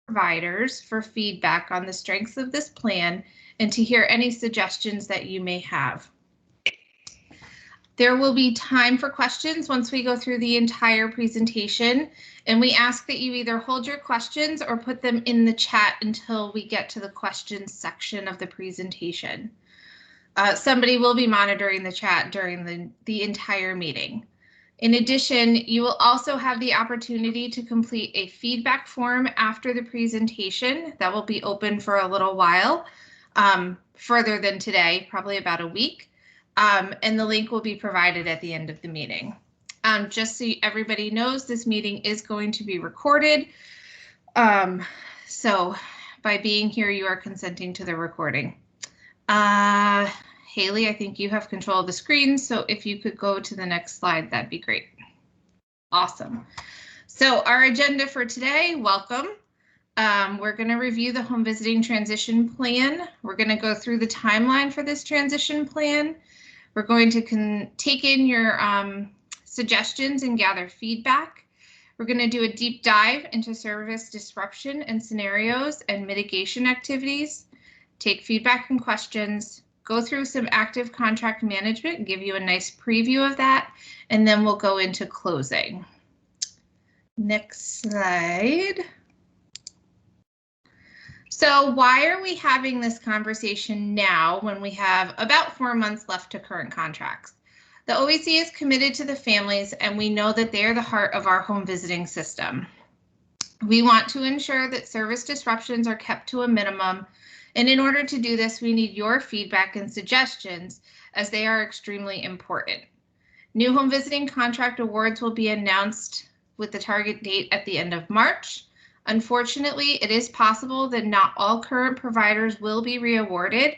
providers for feedback on the strengths of this plan and to hear any suggestions that you may have. There will be time for questions once we go through the entire presentation, and we ask that you either hold your questions or put them in the chat until we get to the questions section of the presentation. Somebody will be monitoring the chat during the entire meeting. In addition, you will also have the opportunity to complete a feedback form after the presentation that will be open for a little while, further than today, probably about a week. And the link will be provided at the end of the meeting. Just so everybody knows, this meeting is going to be recorded. So by being here, you are consenting to the recording. Haley, I think you have control of the screen, so if you could go to the next slide, that'd be great. Awesome. So our agenda for today, welcome. We're going to review the home visiting transition plan. We're going to go through the timeline for this transition plan. We're going to take in your suggestions and gather feedback. We're going to do a deep dive into service disruption and scenarios and mitigation activities, take feedback and questions, go through some active contract management and give you a nice preview of that, and then we'll go into closing. Next slide. So why are we having this conversation now when we have about 4 months left to current contracts? The OEC is committed to the families, and we know that they are the heart of our home visiting system. We want to ensure that service disruptions are kept to a minimum, and in order to do this, we need your feedback and suggestions, as they are extremely important. New home visiting contract awards will be announced with the target date at the end of March. Unfortunately, it is possible that not all current providers will be re-awarded,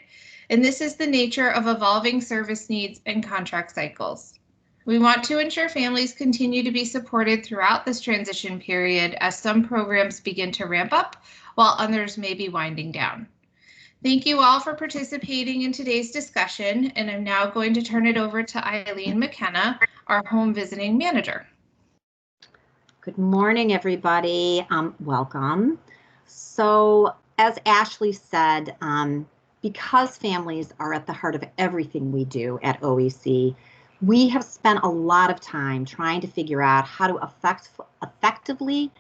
and this is the nature of evolving service needs and contract cycles. We want to ensure families continue to be supported throughout this transition period as some programs begin to ramp up while others may be winding down. Thank you all for participating in today's discussion, and I'm now going to turn it over to Eileen McKenna, our home visiting manager. Good morning, everybody. Welcome. So, as Ashley said, because families are at the heart of everything we do at OEC, we have spent a lot of time trying to figure out how to effectively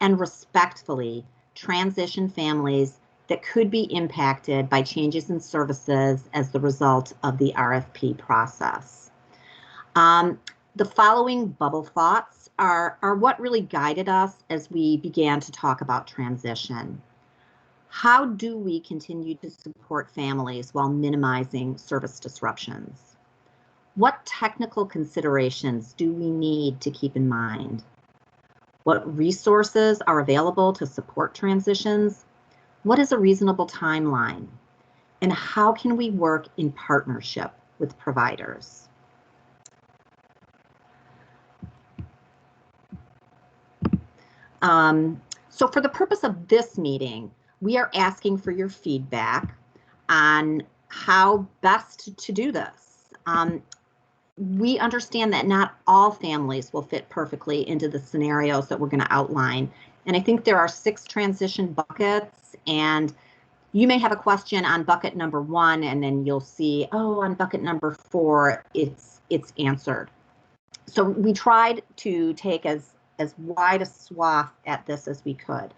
and respectfully transition families that could be impacted by changes in services as the result of the RFP process. The following bubble thoughts are what really guided us as we began to talk about transition. How do we continue to support families while minimizing service disruptions? What technical considerations do we need to keep in mind? What resources are available to support transitions? What is a reasonable timeline? And how can we work in partnership with providers? So for the purpose of this meeting, we are asking for your feedback on how best to do this. We understand that not all families will fit perfectly into the scenarios that we're going to outline. And I think there are 6 transition buckets, and you may have a question on bucket number 1, and then you'll see, oh, on bucket number 4, it's answered. So we tried to take as wide a swath at this as we could.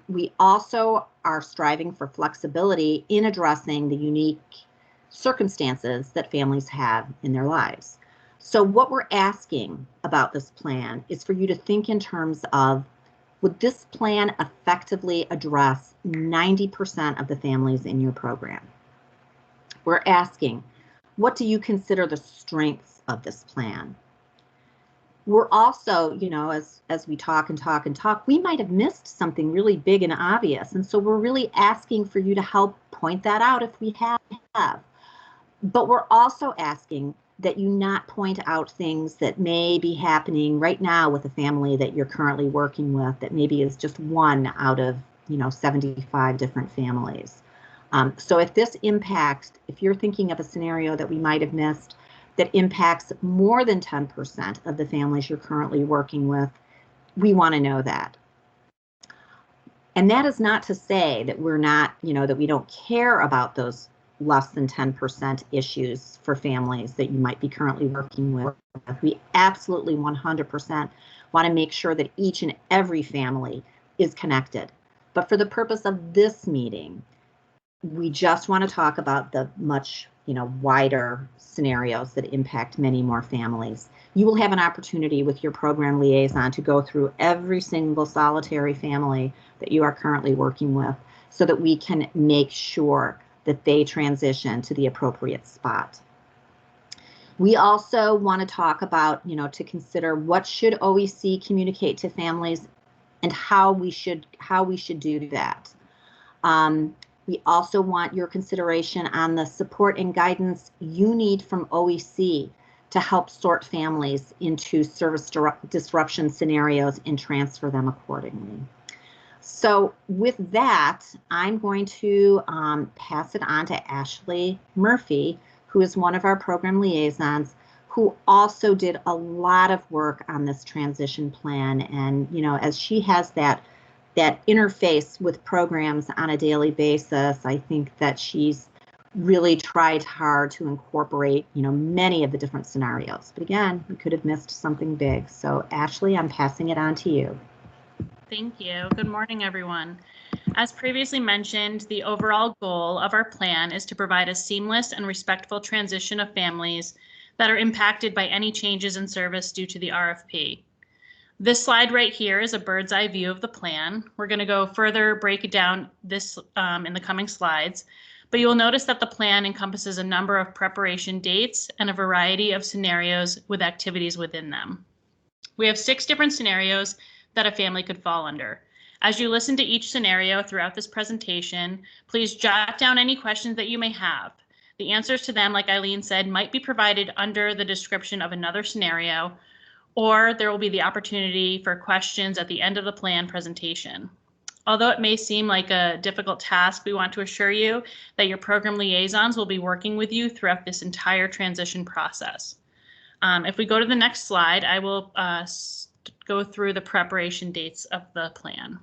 We also are striving for flexibility in addressing the unique circumstances that families have in their lives. So what we're asking about this plan is for you to think in terms of, would this plan effectively address 90% of the families in your program? We're asking, what do you consider the strengths of this plan? We're also, you know, as we talk and talk and talk, we might have missed something really big and obvious. And so we're really asking for you to help point that out if we have. But we're also asking that you not point out things that may be happening right now with a family that you're currently working with that maybe is just one out of, 75 different families. So if this impacts, if you're thinking of a scenario that we might have missed, that impacts more than 10% of the families you're currently working with, we want to know that. And that is not to say that we're not, that we don't care about those less than 10% issues for families that you might be currently working with. We absolutely 100% want to make sure that each and every family is connected. But for the purpose of this meeting, we just want to talk about the much, wider scenarios that impact many more families. You will have an opportunity with your program liaison to go through every single solitary family that you are currently working with so that we can make sure that they transition to the appropriate spot. We also want to talk about, to consider what should OEC communicate to families and how we should do that. We also want your consideration on the support and guidance you need from OEC to help sort families into service disruption scenarios and transfer them accordingly. So with that, I'm going to pass it on to Ashley Murphy, who is one of our program liaisons, who also did a lot of work on this transition plan. And, as she has that interface with programs on a daily basis, I think that she's really tried hard to incorporate, many of the different scenarios. But again, we could have missed something big. So Ashley, I'm passing it on to you. Thank you. Good morning, everyone. As previously mentioned, the overall goal of our plan is to provide a seamless and respectful transition of families that are impacted by any changes in service due to the RFP. This slide right here is a bird's eye view of the plan. We're going to go further break it down this in the coming slides, but you will notice that the plan encompasses a number of preparation dates and a variety of scenarios with activities within them. We have 6 different scenarios that a family could fall under. As you listen to each scenario throughout this presentation, please jot down any questions that you may have. The answers to them, like Eileen said, might be provided under the description of another scenario, or there will be the opportunity for questions at the end of the plan presentation. Although it may seem like a difficult task, we want to assure you that your program liaisons will be working with you throughout this entire transition process. If we go to the next slide, I will go through the preparation dates of the plan.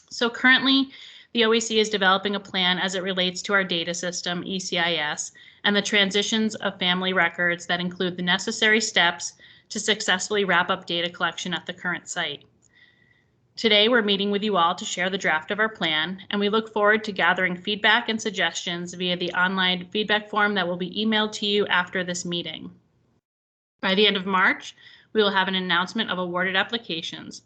So currently, the OEC is developing a plan as it relates to our data system, ECIS, and the transitions of family records that include the necessary steps to successfully wrap up data collection at the current site. Today, we're meeting with you all to share the draft of our plan, and we look forward to gathering feedback and suggestions via the online feedback form that will be emailed to you after this meeting. By the end of March, we will have an announcement of awarded applications.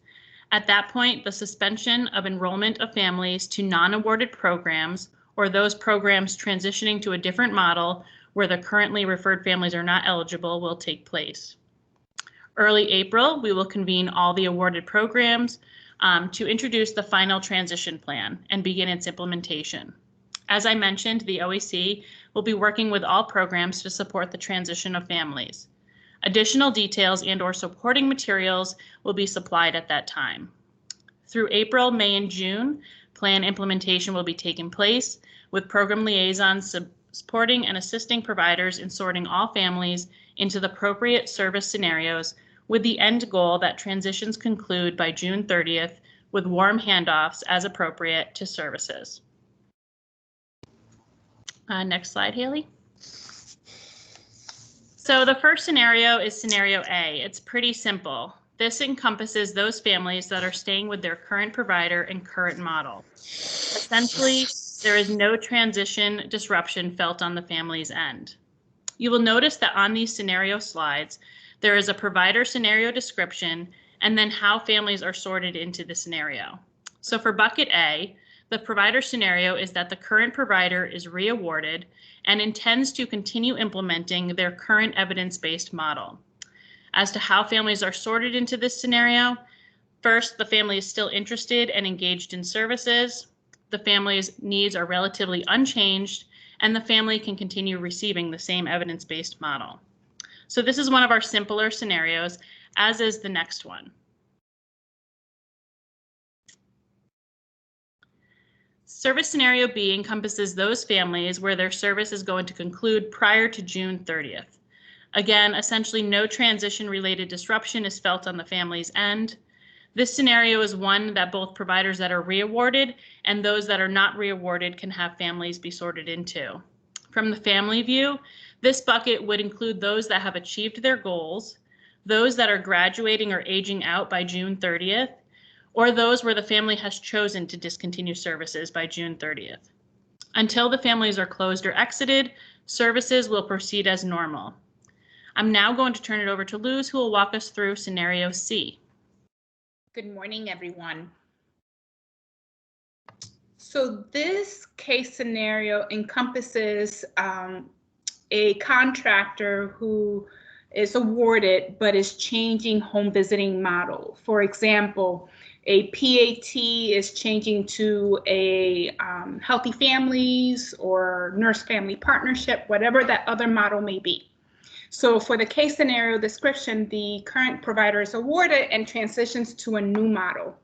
At that point, the suspension of enrollment of families to non-awarded programs or those programs transitioning to a different model where the currently referred families are not eligible will take place. Early April, we will convene all the awarded programs to introduce the final transition plan and begin its implementation. As I mentioned, the OEC will be working with all programs to support the transition of families. Additional details and/or supporting materials will be supplied at that time. Through April, May, and June, plan implementation will be taking place with program liaisons supporting and assisting providers in sorting all families into the appropriate service scenarios with the end goal that transitions conclude by June 30th with warm handoffs as appropriate to services. Next slide, Haley. So the first scenario is scenario A. It's pretty simple. This encompasses those families that are staying with their current provider and current model. Essentially, there is no transition disruption felt on the family's end. You will notice that on these scenario slides, there is a provider scenario description and then how families are sorted into the scenario. So for bucket A, the provider scenario is that the current provider is re-awarded and intends to continue implementing their current evidence-based model. As to how families are sorted into this scenario, first, the family is still interested and engaged in services. The family's needs are relatively unchanged, and the family can continue receiving the same evidence-based model. So this is one of our simpler scenarios, as is the next one. Service scenario B encompasses those families where their service is going to conclude prior to June 30th. Again, essentially no transition related disruption is felt on the family's end. This scenario is one that both providers that are reawarded and those that are not reawarded can have families be sorted into. From the family view, this bucket would include those that have achieved their goals, those that are graduating or aging out by June 30th, or those where the family has chosen to discontinue services by June 30th. Until the families are closed or exited, services will proceed as normal. I'm now going to turn it over to Luz, who will walk us through scenario C. Good morning, everyone. So this case scenario encompasses a contractor who is awarded but is changing home visiting model. For example, a PAT is changing to a healthy families or nurse family partnership, whatever that other model may be. So for the case scenario description, the current provider is awarded and transitions to a new model.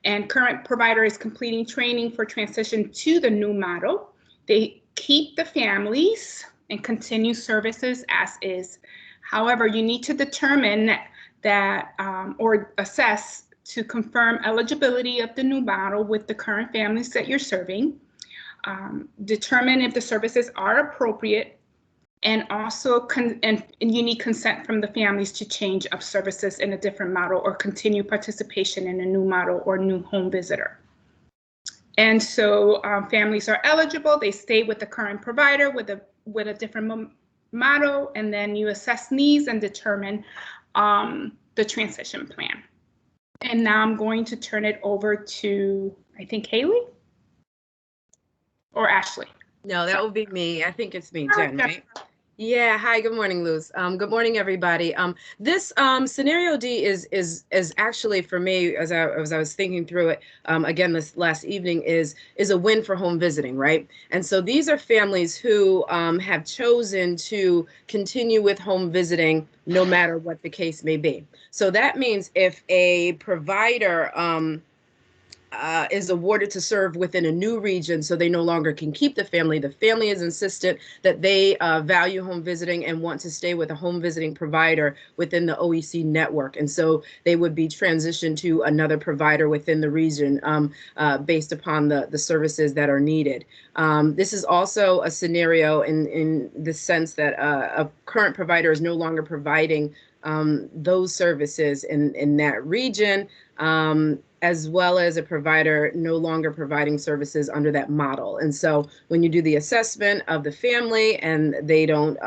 And current provider is completing training for transition to the new model. They keep the families and continue services as is. However, you need to determine that or assess to confirm eligibility of the new model with the current families that you're serving. Determine if the services are appropriate, and also and you need consent from the families to change of services in a different model or continue participation in a new model or new home visitor. And so families are eligible, they stay with the current provider with a different model, and then you assess needs and determine the transition plan. And now I'm going to turn it over to, I think, Haley or Ashley. No, that would be me. I think it's me, Jen, right? Yeah. Hi. Good morning, Luz. Good morning, everybody. This scenario D is actually for me, as I was thinking through it again this last evening, is a win for home visiting, right? And so these are families who have chosen to continue with home visiting no matter what the case may be. So that means if a provider is awarded to serve within a new region, so they no longer can keep the family is insistent that they value home visiting and want to stay with a home visiting provider within the OEC network. And so they would be transitioned to another provider within the region based upon the services that are needed. This is also a scenario in the sense that a current provider is no longer providing those services in that region, as well as a provider no longer providing services under that model. And so when you do the assessment of the family and they don't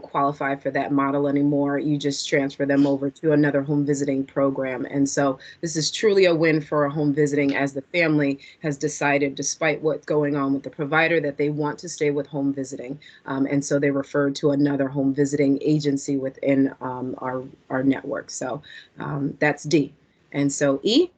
qualify for that model anymore, you just transfer them over to another home visiting program. And so this is truly a win for a home visiting, as the family has decided, despite what's going on with the provider, that they want to stay with home visiting. And so they referred to another home visiting agency within our network. So that's D. And so E.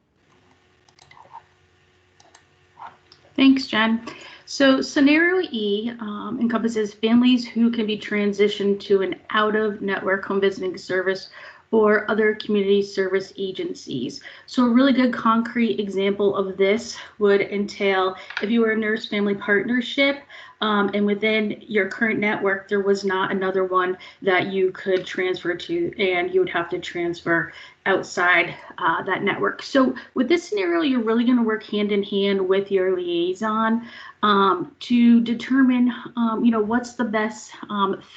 Thanks, Jen. So scenario E encompasses families who can be transitioned to an out-of-network home visiting service or other community service agencies. So a really good concrete example of this would entail if you were a nurse family partnership and within your current network, there was not another one that you could transfer to, and you would have to transfer outside that network. So with this scenario, you're really going to work hand in hand with your liaison to determine, what's the best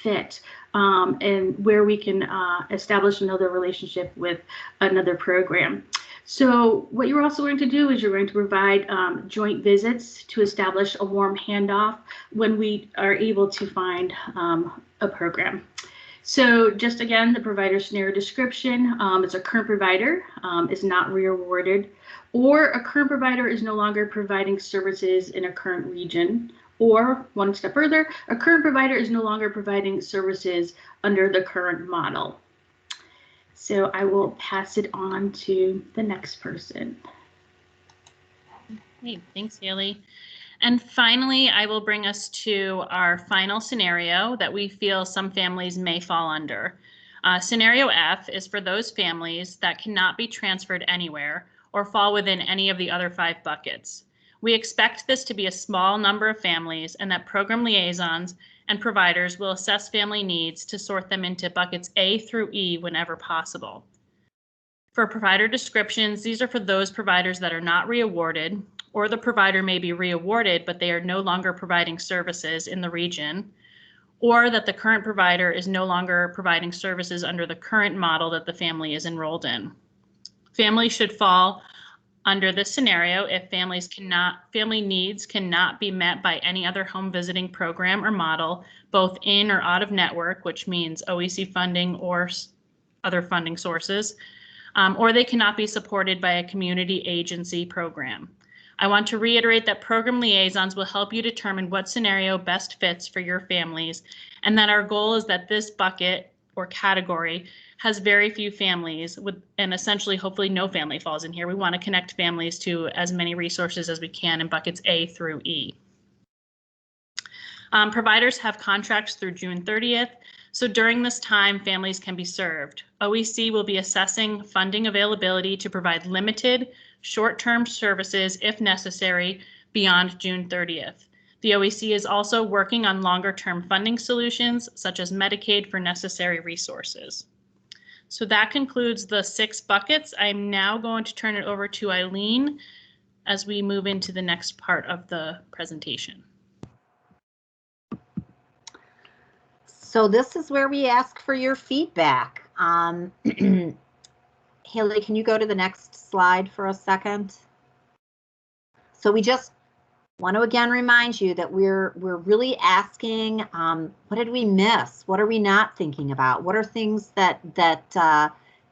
fit and where we can establish another relationship with another program. So what you're also going to do is you're going to provide joint visits to establish a warm handoff when we are able to find a program. So just again, the provider scenario description, it's a current provider is not reawarded, or a current provider is no longer providing services in a current region, or one step further, a current provider is no longer providing services under the current model. So I will pass it on to the next person. Hey, thanks, Haley. And finally, I will bring us to our final scenario that we feel some families may fall under. Scenario F is for those families that cannot be transferred anywhere or fall within any of the other 5 buckets. We expect this to be a small number of families, and that program liaisons and providers will assess family needs to sort them into buckets A through E whenever possible. For provider descriptions, these are for those providers that are not reawarded, or the provider may be reawarded, but they are no longer providing services in the region, or that the current provider is no longer providing services under the current model that the family is enrolled in. Families should fall under this scenario if family needs cannot be met by any other home visiting program or model, both in or out of network, which means OEC funding or other funding sources, or they cannot be supported by a community agency program. I want to reiterate that program liaisons will help you determine what scenario best fits for your families, and that our goal is that this bucket or category has very few families and essentially hopefully no family falls in here. We want to connect families to as many resources as we can in buckets A through E. Providers have contracts through June 30th. So during this time, families can be served. OEC will be assessing funding availability to provide limited short-term services if necessary beyond June 30th. The OEC is also working on longer-term funding solutions, such as Medicaid for necessary resources. So that concludes the 6 buckets. I'm now going to turn it over to Eileen as we move into the next part of the presentation. So this is where we ask for your feedback. Haley, can you go to the next slide for a second? So we just want to again remind you that we're really asking, what did we miss? What are we not thinking about? What are things that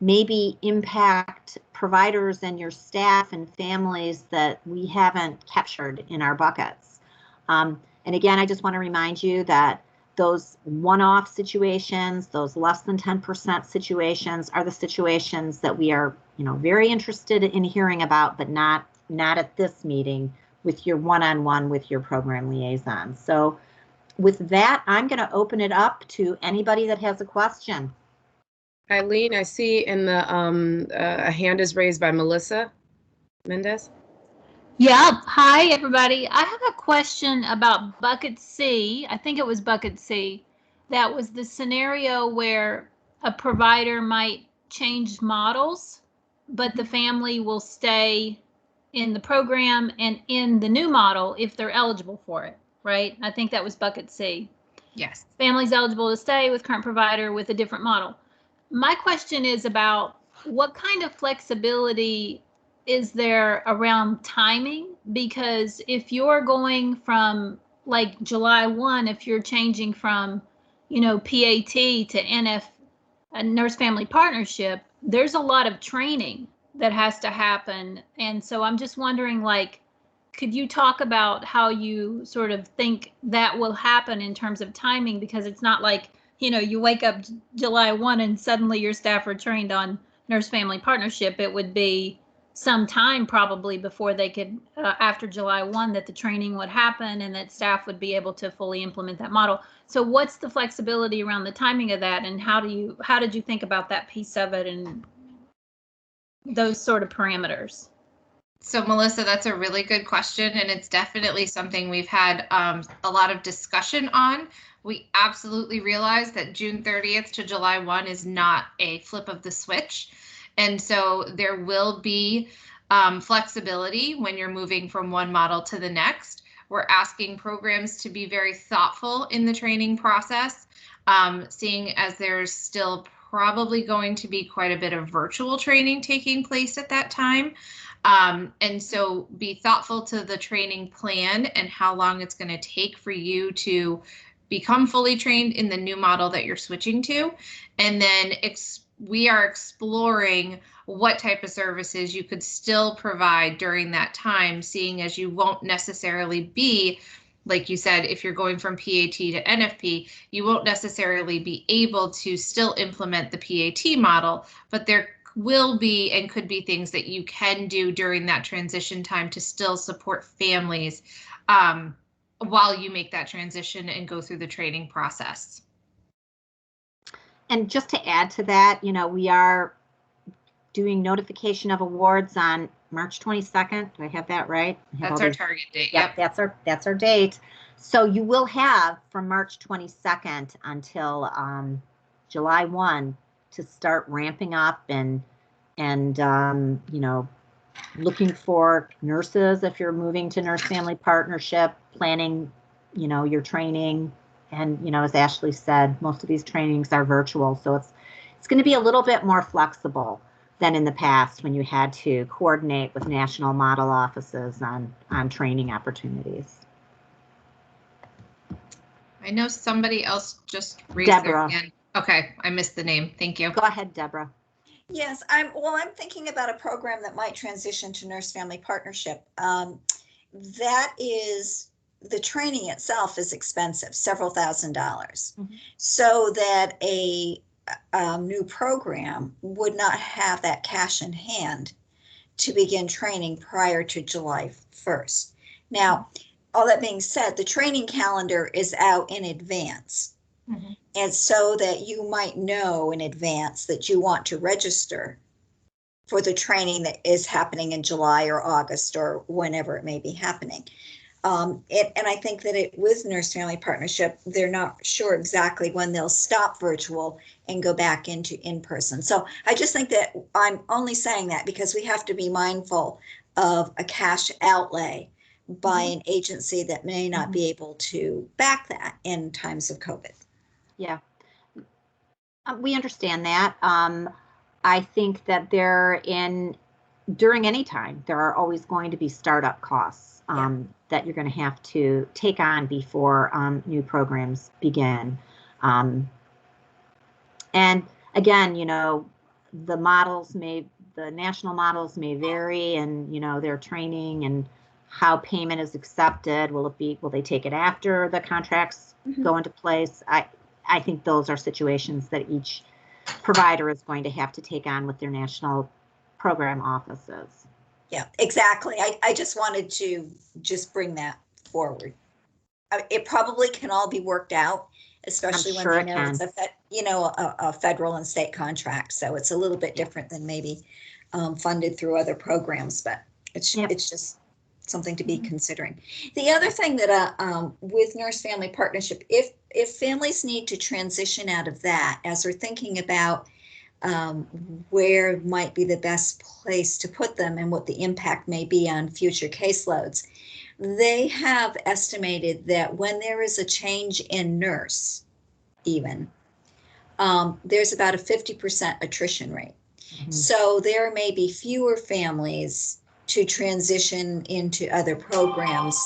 maybe impact providers and your staff and families that we haven't captured in our buckets? And again, I just want to remind you that those one-off situations, those less than 10% situations are the situations that we are, very interested in hearing about, but not at this meeting with your one-on-one with your program liaison. So with that, I'm going to open it up to anybody that has a question. Eileen, I see in the a hand is raised by Melissa Mendez. Yeah. Hi, everybody. I have a question about bucket C. I think it was bucket C. That was the scenario where a provider might change models, but the family will stay in the program and in the new model if they're eligible for it, right? I think that was bucket C. Yes. Families eligible to stay with current provider with a different model. My question is about what kind of flexibility is there around timing? Because if you're going from like July 1, if you're changing from, PAT to NF, a nurse family partnership, there's a lot of training that has to happen. And so I'm just wondering, could you talk about how you sort of think that will happen in terms of timing? Because it's not like, you wake up July 1 and suddenly your staff are trained on nurse family partnership. It would be some time probably before they could, after July 1, that the training would happen and that staff would be able to fully implement that model. So what's the flexibility around the timing of that, and how did you think about that piece of it and those sort of parameters? So Melissa, that's a really good question, and it's definitely something we've had a lot of discussion on. We absolutely realize that June 30th to July 1 is not a flip of the switch. And so there will be flexibility when you're moving from one model to the next. We're asking programs to be very thoughtful in the training process, seeing as there's still probably going to be quite a bit of virtual training taking place at that time. And so be thoughtful to the training plan and how long it's going to take for you to become fully trained in the new model that you're switching to. And then we are exploring what type of services you could still provide during that time, seeing as you won't necessarily be, like you said, if you're going from PAT to NFP, you won't necessarily be able to still implement the PAT model, but there will be and could be things that you can do during that transition time to still support families while you make that transition and go through the training process. And just to add to that, we are doing notification of awards on March 22nd. Do I have that right? That's our target date. Yep, that's our date. So you will have from March 22nd until July 1 to start ramping up and and you know, looking for nurses if you're moving to nurse family partnership, planning, you know, your training. And, you know, as Ashley said, most of these trainings are virtual. So it's going to be a little bit more flexible than in the past when you had to coordinate with national model offices on training opportunities. I know somebody else just raised their Deborah. hand. Okay, I missed the name. Thank you. Go ahead, Deborah. Yes, I'm thinking about a program that might transition to nurse family partnership. That is, the training itself is expensive, several $1,000s. Mm-hmm. So that a new program would not have that cash in hand to begin training prior to July 1st. Now, all that being said, the training calendar is out in advance. Mm-hmm. And so that you might know in advance that you want to register for the training that is happening in July or August or whenever it may be happening. And I think that with Nurse Family Partnership, they're not sure exactly when they'll stop virtual and go back into in-person. So I just think that I'm only saying that because we have to be mindful of a cash outlay by an agency that may not be able to back that in times of COVID. Yeah, we understand that. I think that during any time, there are always going to be startup costs that you're going to have to take on before new programs begin. And again, you know, the national models may vary, and, you know, their training and how payment is accepted. Will they take it after the contracts go into place? I think those are situations that each provider is going to have to take on with their national program offices. Yeah, exactly. I just wanted to bring that forward. It probably can all be worked out, especially when they know it's a federal and state contract. So it's a little bit different than maybe funded through other programs, but it's just something to be considering. The other thing that with Nurse Family Partnership, if families need to transition out of that, as they're thinking about where might be the best place to put them and what the impact may be on future caseloads, they have estimated that when there is a change in nurse, even, there's about a 50% attrition rate. So there may be fewer families to transition into other programs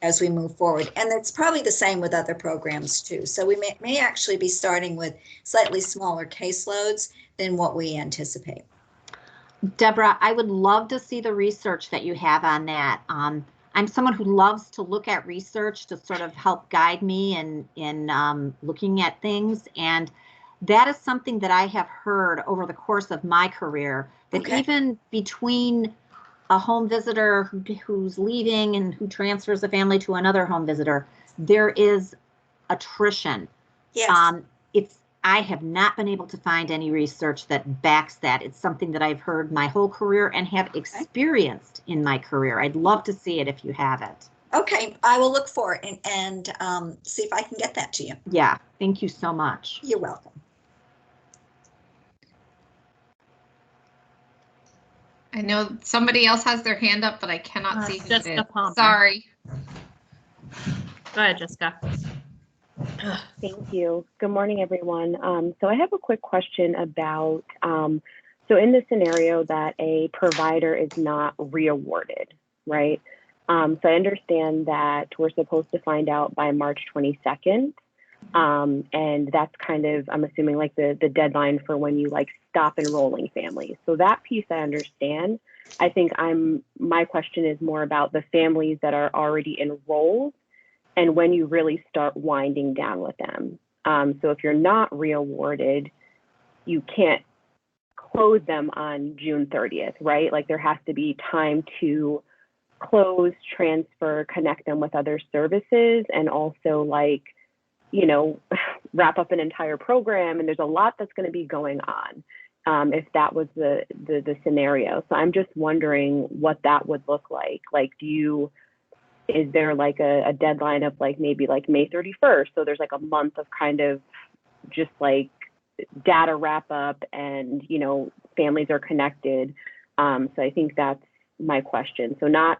as we move forward. And it's probably the same with other programs too. So we may actually be starting with slightly smaller caseloads than what we anticipate. Deborah, I would love to see the research that you have on that. I'm someone who loves to look at research to sort of help guide me in looking at things. And that is something that I have heard over the course of my career, that even between a home visitor who's leaving and who transfers a family to another home visitor, there is attrition. Yes. I have not been able to find any research that backs that. It's something that I've heard my whole career and have experienced in my career. I'd love to see it if you have it. Okay, I will look for it and see if I can get that to you. Yeah, thank you so much. You're welcome. I know somebody else has their hand up, but I cannot see who Jessica it is. Palmer. Sorry. Go ahead, Jessica. Thank you. Good morning, everyone. So I have a quick question about, so in the scenario that a provider is not reawarded, right? So I understand that we're supposed to find out by March 22nd. And that's kind of, I'm assuming, like the deadline for when you like stop enrolling families. So that piece I understand. I think my question is more about the families that are already enrolled and when you really start winding down with them. So if you're not reawarded, you can't close them on June 30th, right? Like there has to be time to close, transfer, connect them with other services, and also like, you know, wrap up an entire program. And there's a lot that's going to be going on if that was the scenario. So I'm just wondering what that would look like. Like, is there like a deadline of like maybe like May 31st? So there's like a month of kind of just like data wrap up and, you know, families are connected. So I think that's my question. So I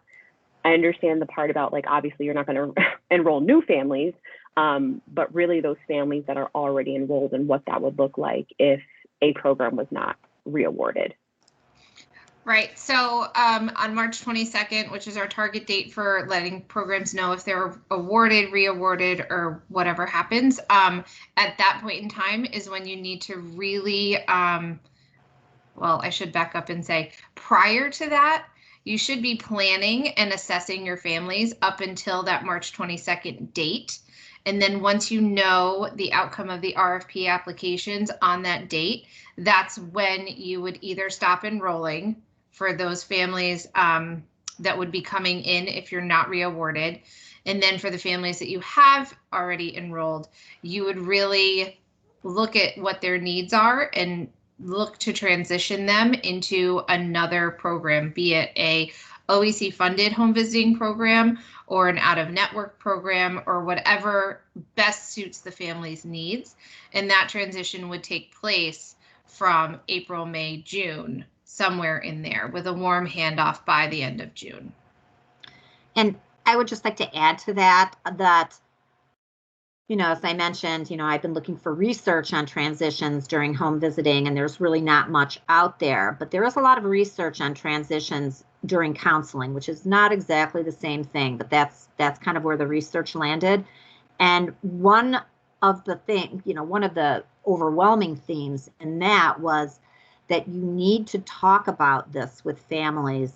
understand the part about, like, obviously you're not going to enroll new families, but really those families that are already enrolled and what that would look like if a program was not reawarded. Right. So on March 22nd, which is our target date for letting programs know if they're awarded, reawarded, or whatever happens, at that point in time is when you need to really, well, I should back up and say prior to that, you should be planning and assessing your families up until that March 22nd date. And then once you know the outcome of the RFP applications on that date, that's when you would either stop enrolling for those families that would be coming in if you're not reawarded. And then for the families that you have already enrolled, you would really look at what their needs are and look to transition them into another program, be it a OEC funded home visiting program or an out-of-network program or whatever best suits the family's needs. And that transition would take place from April, May, June, somewhere in there, with a warm handoff by the end of June. And I would just like to add to that, you know, as I mentioned, you know, I've been looking for research on transitions during home visiting, and there's really not much out there, but there is a lot of research on transitions during counseling, which is not exactly the same thing, but that's kind of where the research landed. And one of the overwhelming themes in that was that you need to talk about this with families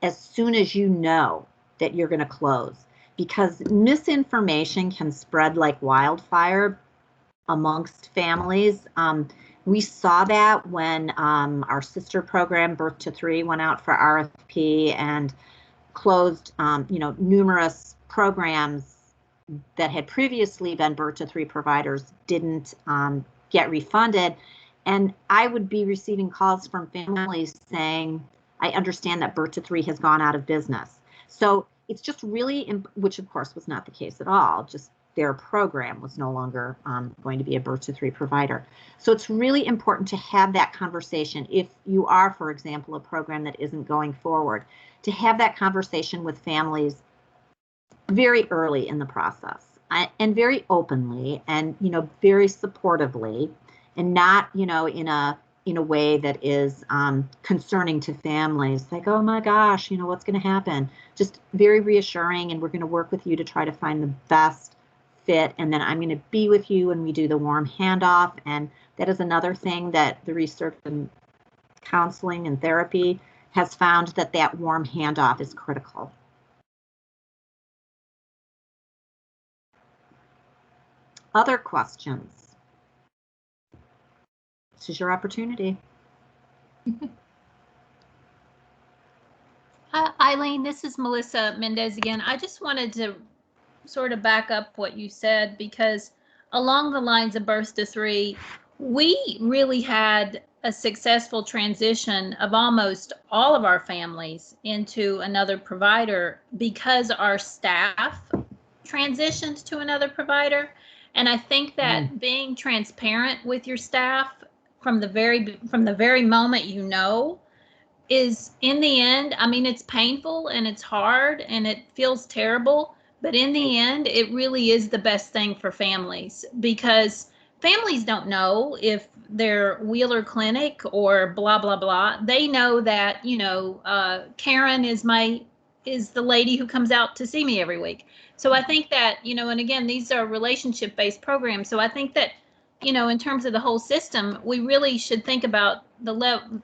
as soon as you know that you're going to close, because misinformation can spread like wildfire amongst families. We saw that when our sister program, Birth to Three, went out for RFP and closed, numerous programs that had previously been Birth to Three providers didn't get refunded. And I would be receiving calls from families saying, I understand that Birth to Three has gone out of business. So it's just really, which of course was not the case at all, just their program was no longer going to be a Birth to Three provider. So it's really important to have that conversation if you are, for example, a program that isn't going forward, to have that conversation with families very early in the process and very openly and, very supportively, and not, in a way that is concerning to families, like, oh my gosh, what's going to happen? Just very reassuring, and we're going to work with you to try to find the best fit, and then I'm going to be with you when we do the warm handoff. And that is another thing that the research in counseling and therapy has found, that warm handoff is critical. Other questions? This is your opportunity. Eileen, this is Melissa Mendez again. I just wanted to sort of back up what you said, because along the lines of Birth to Three, we really had a successful transition of almost all of our families into another provider because our staff transitioned to another provider. And I think that being transparent with your staff from the very moment is, in the end, I mean, it's painful and it's hard and it feels terrible, but in the end, it really is the best thing for families, because families don't know if they're Wheeler Clinic or blah, blah, blah. They know that, Karen is the lady who comes out to see me every week. So I think that, and again, these are relationship-based programs. So I think that, in terms of the whole system, we really should think about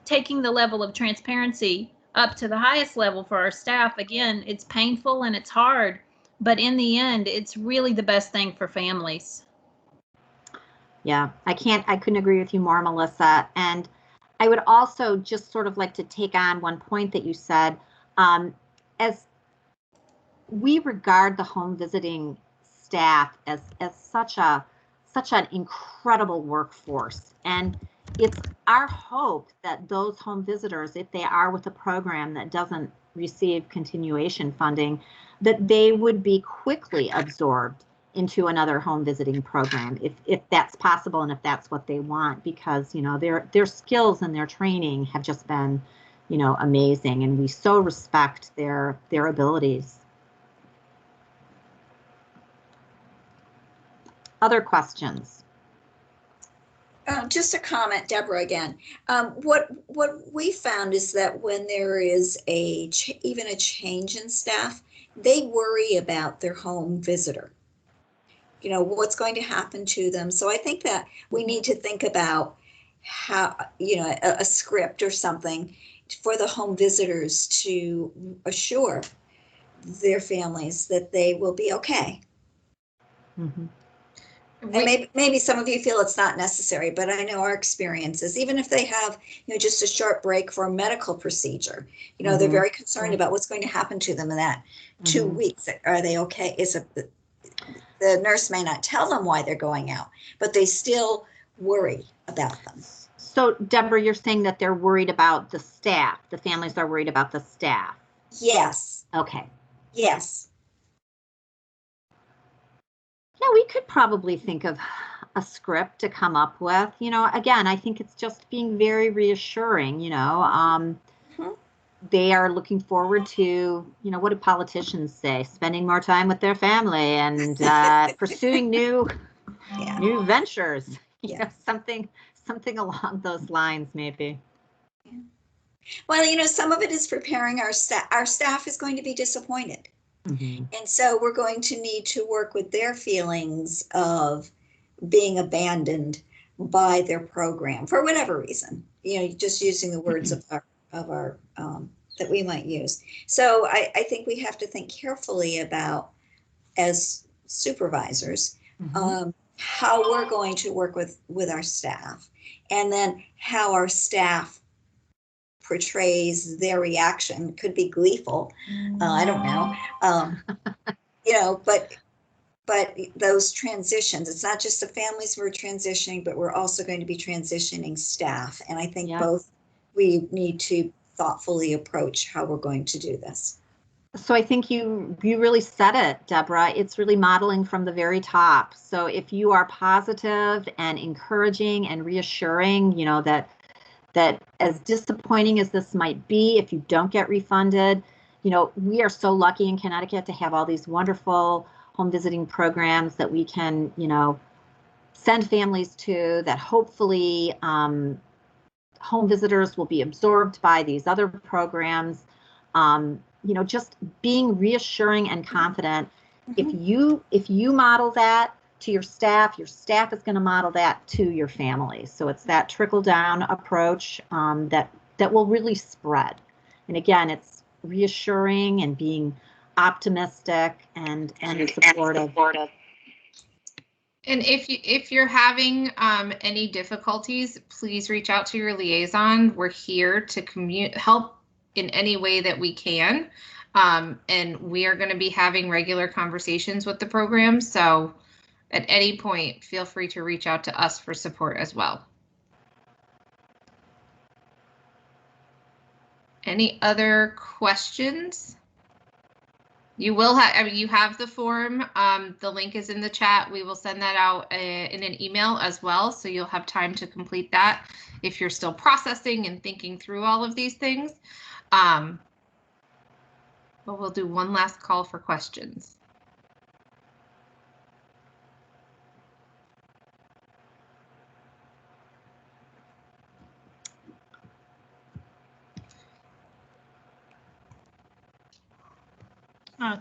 taking the level of transparency up to the highest level for our staff. Again, it's painful and it's hard, but in the end, it's really the best thing for families. Yeah, I couldn't agree with you more, Melissa. And I would also just sort of like to take on one point that you said. As we regard the home visiting staff as such an incredible workforce, and it's our hope that those home visitors, if they are with a program that doesn't receive continuation funding, that they would be quickly absorbed into another home visiting program if that's possible and if that's what they want, because their skills and their training have just been amazing, and we so respect their abilities. Other questions? Just a comment, Deborah, again. What we found is that when there is even a change in staff, they worry about their home visitor. What's going to happen to them. So I think that we need to think about how, a script or something for the home visitors to assure their families that they will be okay. Mm-hmm. And maybe some of you feel it's not necessary, but I know our experiences, even if they have, just a short break for a medical procedure, mm-hmm. they're very concerned about what's going to happen to them in that 2 weeks. Are they okay? The nurse may not tell them why they're going out, but they still worry about them. So, Deborah, you're saying that they're worried about the staff. The families are worried about the staff. Yes. Okay. Yes. Yeah, we could probably think of a script to come up with. Again, I think it's just being very reassuring. They are looking forward to, what do politicians say? Spending more time with their family and pursuing new ventures. Something along those lines, maybe. Yeah. Well, some of it is preparing our staff. Our staff is going to be disappointed. Mm-hmm. And so we're going to need to work with their feelings of being abandoned by their program for whatever reason, just using the words of our that we might use. So I think we have to think carefully about, as supervisors, how we're going to work with our staff, and then how our staff portrays their reaction. Could be gleeful, I don't know, but those transitions, it's not just the families we're transitioning, but we're also going to be transitioning staff, and I think both we need to thoughtfully approach how we're going to do this. So I think you really said it, Deborah. It's really modeling from the very top. So if you are positive and encouraging and reassuring, that as disappointing as this might be, if you don't get refunded, we are so lucky in Connecticut to have all these wonderful home visiting programs that we can, send families to, that hopefully home visitors will be absorbed by these other programs. Just being reassuring and confident. If you model that to your staff is going to model that to your family. So it's that trickle down approach that will really spread. And again, it's reassuring and being optimistic and supportive. And if you're having any difficulties, please reach out to your liaison. We're here to help in any way that we can. And we are going to be having regular conversations with the program. So at any point, feel free to reach out to us for support as well. Any other questions? You will have, you have the form. The link is in the chat. We will send that out in an email as well. So you'll have time to complete that if you're still processing and thinking through all of these things. But we'll do one last call for questions.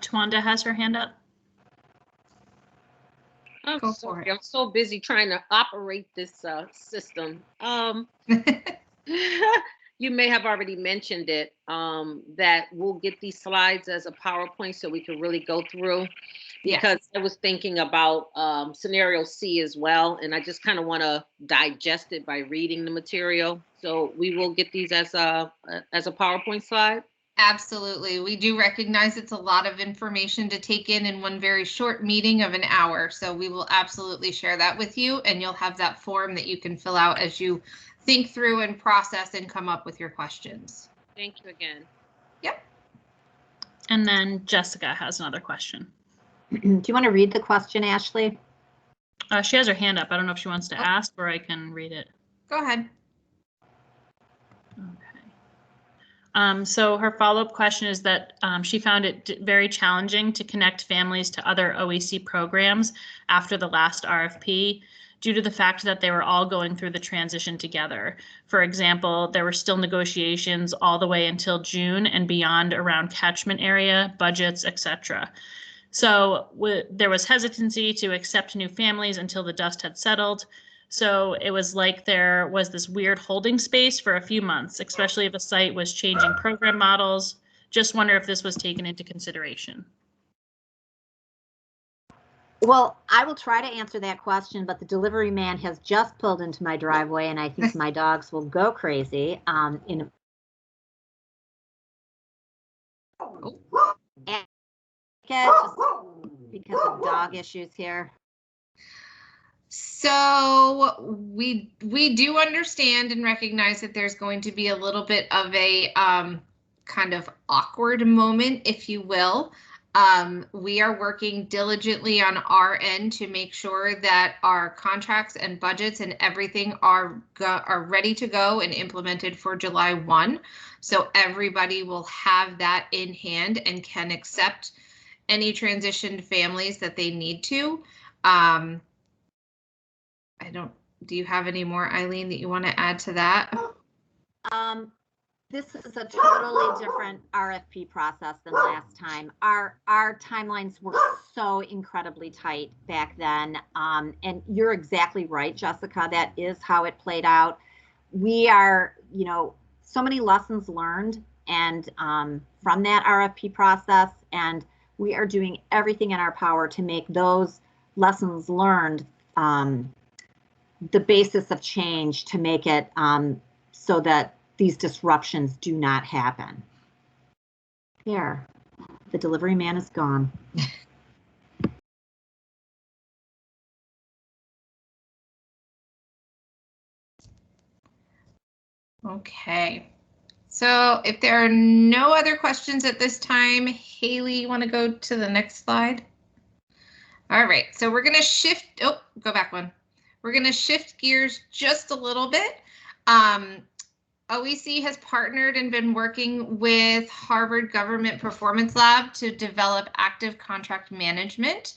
Twanda has her hand up. I'm sorry, I'm so busy trying to operate this system. You may have already mentioned it, that we'll get these slides as a PowerPoint so we can really go through. Because I was thinking about scenario C as well, and I just kind of want to digest it by reading the material. So we will get these as a PowerPoint slide. Absolutely. We do recognize it's a lot of information to take in one very short meeting of an hour. So we will absolutely share that with you, and you'll have that form that you can fill out as you think through and process and come up with your questions. Thank you again. Yep. And then Jessica has another question. Do you want to read the question, Ashley? She has her hand up. I don't know if she wants to ask or I can read it. Go ahead. Okay. So her follow-up question is that she found it very challenging to connect families to other OEC programs after the last RFP due to the fact that they were all going through the transition together. For example, there were still negotiations all the way until June and beyond around catchment area, budgets, etc. So there was hesitancy to accept new families until the dust had settled. So it was like there was this weird holding space for a few months, especially if a site was changing program models. Just wonder if this was taken into consideration. Well, I will try to answer that question, but the delivery man has just pulled into my driveway and I think my dogs will go crazy. Just because of dog issues here. So we do understand and recognize that there's going to be a little bit of a kind of awkward moment, if you will. We are working diligently on our end to make sure that our contracts and budgets and everything are ready to go and implemented for July 1. So everybody will have that in hand and can accept any transitioned families that they need to. Do you have any more, Eileen, that you want to add to that? This is a totally different RFP process than last time. Our timelines were so incredibly tight back then. And you're exactly right, Jessica, that is how it played out. We are, so many lessons learned and from that RFP process, and we are doing everything in our power to make those lessons learned the basis of change to make it so that these disruptions do not happen. There, the delivery man is gone. Okay, so if there are no other questions at this time, Haley, you want to go to the next slide? All right, so we're going to shift. Oh, go back one. We're going to shift gears just a little bit. OEC has partnered and been working with Harvard Government Performance Lab to develop active contract management,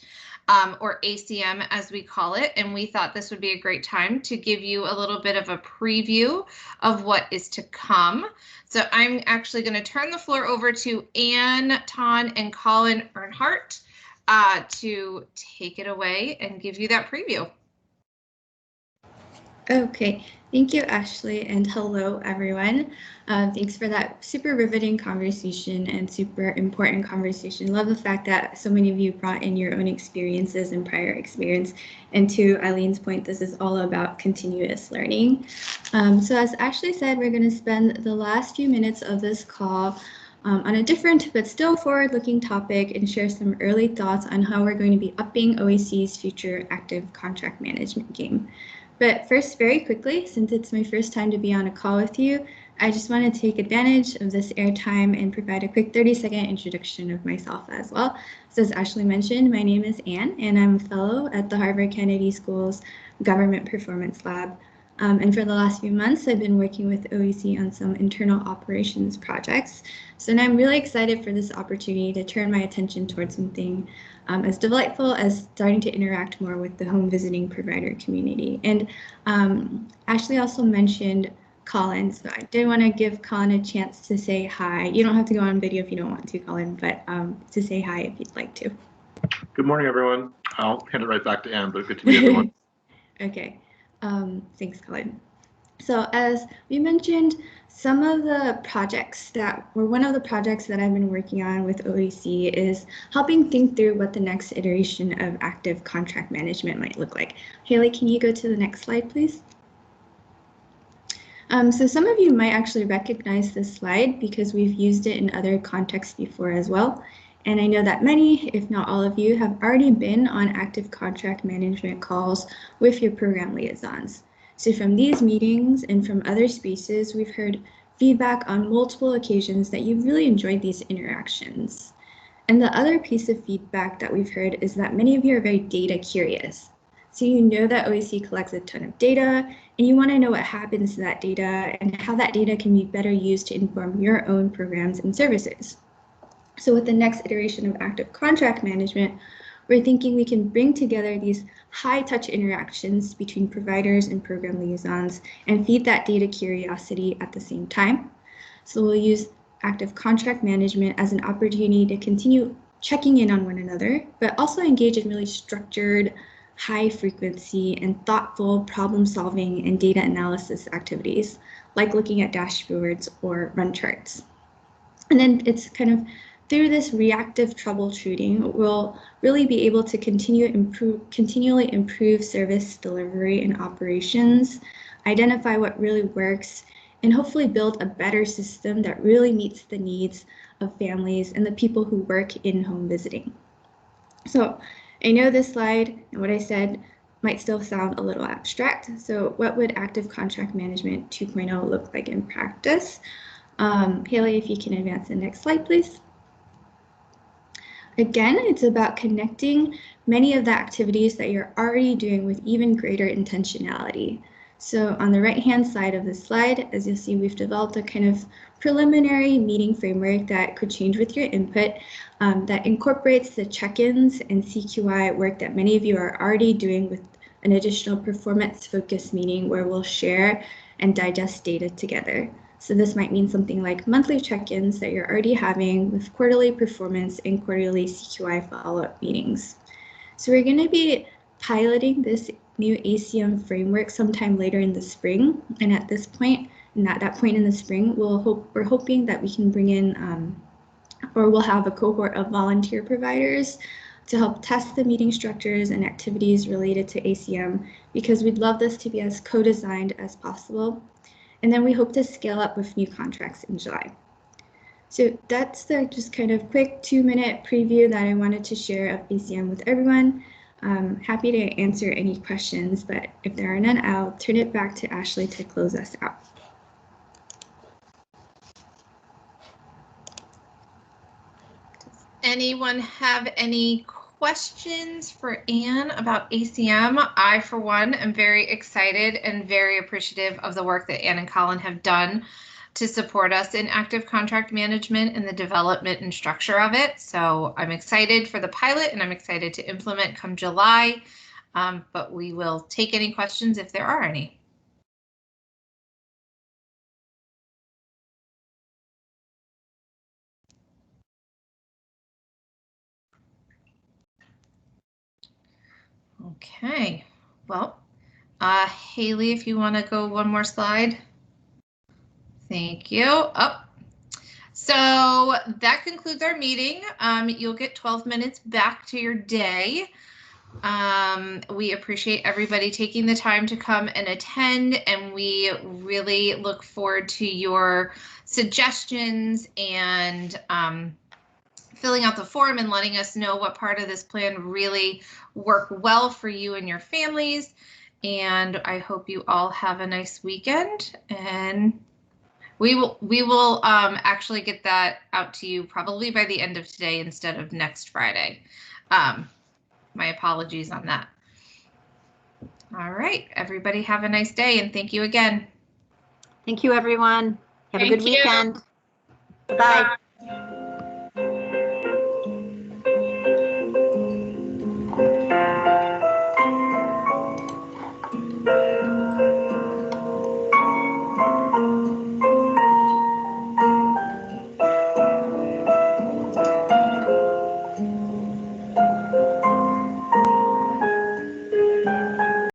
or ACM as we call it. And we thought this would be a great time to give you a little bit of a preview of what is to come. So I'm actually going to turn the floor over to Ann, Ton, and Colin Earnhardt to take it away and give you that preview. Okay, thank you, Ashley, and hello, everyone. Thanks for that super riveting conversation and super important conversation. Love the fact that so many of you brought in your own experiences and prior experience. And to Eileen's point, this is all about continuous learning. So as Ashley said, we're going to spend the last few minutes of this call on a different but still forward-looking topic and share some early thoughts on how we're going to be upping OEC's future active contract management game. But first, very quickly, since it's my first time to be on a call with you, I just want to take advantage of this airtime and provide a quick 30-second introduction of myself as well. So as Ashley mentioned, my name is Ann, and I'm a fellow at the Harvard Kennedy School's Government Performance Lab. And for the last few months, I've been working with OEC on some internal operations projects. So now I'm really excited for this opportunity to turn my attention towards something as delightful as starting to interact more with the home visiting provider community. And Ashley also mentioned Colin, so I did want to give Colin a chance to say hi. You don't have to go on video if you don't want to, Colin, but to say hi if you'd like to. Good morning, everyone. I'll hand it right back to Ann, but good to meet everyone. Okay, thanks, Colin. So as we mentioned, some of the projects one of the projects that I've been working on with OEC is helping think through what the next iteration of active contract management might look like. Haley, can you go to the next slide, please? So some of you might actually recognize this slide because we've used it in other contexts before as well. And I know that many, if not all of you, have already been on active contract management calls with your program liaisons. So from these meetings and from other spaces, we've heard feedback on multiple occasions that you've really enjoyed these interactions. And the other piece of feedback that we've heard is that many of you are very data curious. So you know that OEC collects a ton of data, and you want to know what happens to that data and how that data can be better used to inform your own programs and services. So with the next iteration of active contract management, we're thinking we can bring together these high-touch interactions between providers and program liaisons and feed that data curiosity at the same time. So we'll use active contract management as an opportunity to continue checking in on one another, but also engage in really structured, high frequency and thoughtful problem solving and data analysis activities, like looking at dashboards or run charts. And then it's kind of through this reactive troubleshooting, we'll really be able to continually improve service delivery and operations, identify what really works, and hopefully build a better system that really meets the needs of families and the people who work in home visiting. So I know this slide and what I said might still sound a little abstract. So what would active contract management 2.0 look like in practice? Haley, if you can advance the next slide, please. Again, it's about connecting many of the activities that you're already doing with even greater intentionality. So on the right-hand side of the slide, as you'll see, we've developed a kind of preliminary meeting framework that could change with your input that incorporates the check-ins and CQI work that many of you are already doing with an additional performance-focused meeting where we'll share and digest data together. So this might mean something like monthly check-ins that you're already having with quarterly performance and quarterly CQI follow-up meetings. So we're going to be piloting this new ACM framework sometime later in the spring. And at this point, and at that point in the spring, we're hoping that we can bring in, or we'll have a cohort of volunteer providers to help test the meeting structures and activities related to ACM, because we'd love this to be as co-designed as possible. And then we hope to scale up with new contracts in July. So that's the just kind of quick 2-minute preview that I wanted to share of ACM with everyone. Happy to answer any questions, but if there are none, I'll turn it back to Ashley to close us out. Does anyone have any questions for Anne about ACM? I, for one, am very excited and very appreciative of the work that Anne and Colin have done to support us in active contract management and the development and structure of it. So I'm excited for the pilot and I'm excited to implement come July, but we will take any questions if there are any. Okay, well, Haley, if you want to go one more slide. Thank you. Oh. So that concludes our meeting. You'll get 12 minutes back to your day. We appreciate everybody taking the time to come and attend, and we really look forward to your suggestions and filling out the form and letting us know what part of this plan really worked well for you and your families. And I hope you all have a nice weekend, and we will actually get that out to you probably by the end of today instead of next Friday. My apologies on that. All right, everybody have a nice day, and thank you again. Thank you, everyone. Have a good weekend. Bye.